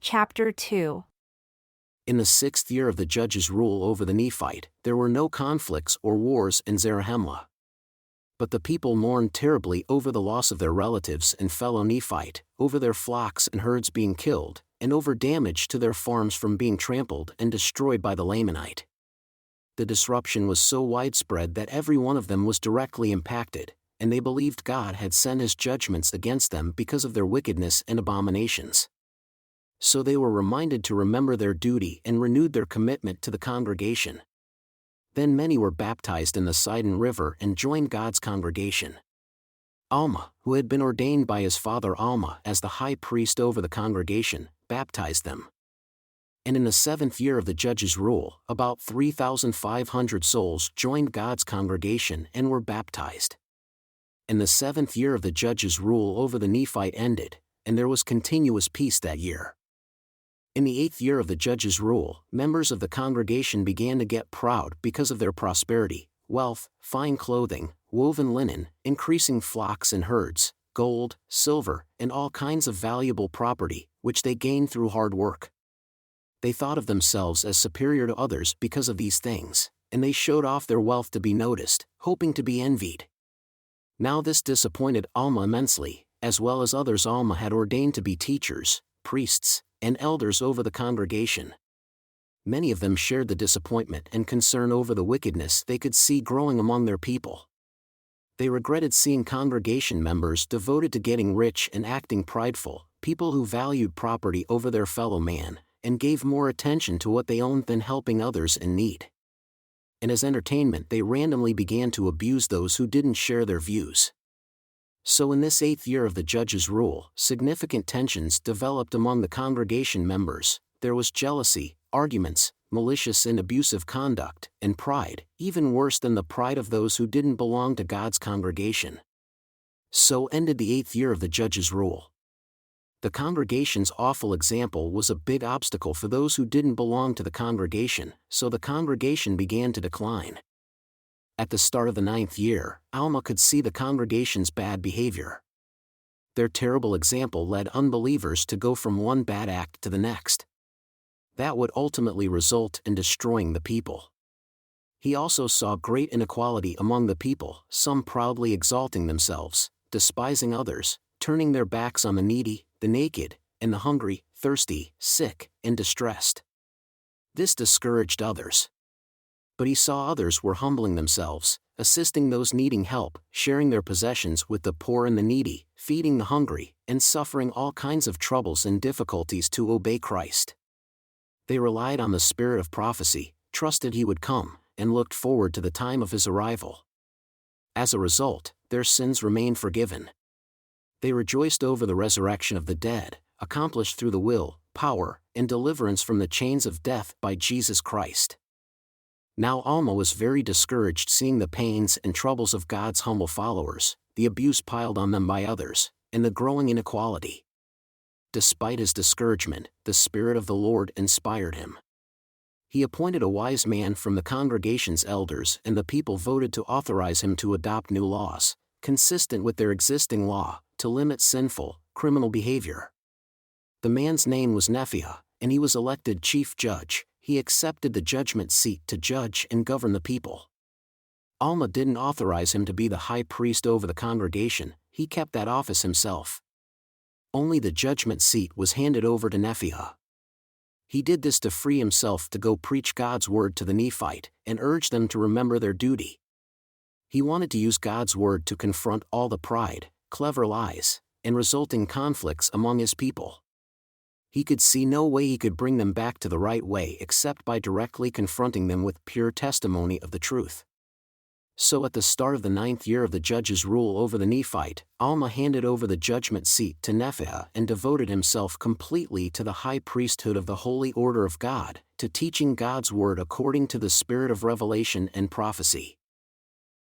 Chapter 2. In the 6th year of the judge's rule over the Nephite, there were no conflicts or wars in Zarahemla. But the people mourned terribly over the loss of their relatives and fellow Nephite, over their flocks and herds being killed, and over damage to their farms from being trampled and destroyed by the Lamanite. The disruption was so widespread that every one of them was directly impacted, and they believed God had sent his judgments against them because of their wickedness and abominations. So they were reminded to remember their duty and renewed their commitment to the congregation. Then many were baptized in the Sidon River and joined God's congregation. Alma, who had been ordained by his father Alma as the high priest over the congregation, baptized them. And in the 7th year of the judge's rule, about 3,500 souls joined God's congregation and were baptized. And the 7th year of the judge's rule over the Nephite ended, and there was continuous peace that year. In the 8th year of the judge's rule, members of the congregation began to get proud because of their prosperity, wealth, fine clothing, woven linen, increasing flocks and herds, gold, silver, and all kinds of valuable property, which they gained through hard work. They thought of themselves as superior to others because of these things, and they showed off their wealth to be noticed, hoping to be envied. Now this disappointed Alma immensely, as well as others Alma had ordained to be teachers, priests, and elders over the congregation. Many of them shared the disappointment and concern over the wickedness they could see growing among their people. They regretted seeing congregation members devoted to getting rich and acting prideful, people who valued property over their fellow man, and gave more attention to what they owned than helping others in need. And as entertainment they randomly began to abuse those who didn't share their views. So in this 8th year of the judge's rule, significant tensions developed among the congregation members. There was jealousy, arguments, malicious and abusive conduct, and pride, even worse than the pride of those who didn't belong to God's congregation. So ended the 8th year of the judge's rule. The congregation's awful example was a big obstacle for those who didn't belong to the congregation, so the congregation began to decline. At the start of the 9th year, Alma could see the congregation's bad behavior. Their terrible example led unbelievers to go from one bad act to the next. That would ultimately result in destroying the people. He also saw great inequality among the people, some proudly exalting themselves, despising others, turning their backs on the needy, the naked, and the hungry, thirsty, sick, and distressed. This discouraged others. But he saw others were humbling themselves, assisting those needing help, sharing their possessions with the poor and the needy, feeding the hungry, and suffering all kinds of troubles and difficulties to obey Christ. They relied on the spirit of prophecy, trusted he would come, and looked forward to the time of his arrival. As a result, their sins remained forgiven. They rejoiced over the resurrection of the dead, accomplished through the will, power, and deliverance from the chains of death by Jesus Christ. Now Alma was very discouraged seeing the pains and troubles of God's humble followers, the abuse piled on them by others, and the growing inequality. Despite his discouragement, the Spirit of the Lord inspired him. He appointed a wise man from the congregation's elders, and the people voted to authorize him to adopt new laws, consistent with their existing law, to limit sinful, criminal behavior. The man's name was Nephiah, and he was elected chief judge. He accepted the judgment seat to judge and govern the people. Alma didn't authorize him to be the high priest over the congregation, he kept that office himself. Only the judgment seat was handed over to Nephiah. He did this to free himself to go preach God's word to the Nephite, and urge them to remember their duty. He wanted to use God's word to confront all the pride, clever lies, and resulting conflicts among his people. He could see no way he could bring them back to the right way except by directly confronting them with pure testimony of the truth. So at the start of the 9th year of the judge's rule over the Nephite, Alma handed over the judgment seat to Nephiah and devoted himself completely to the high priesthood of the holy order of God, to teaching God's word according to the spirit of revelation and prophecy.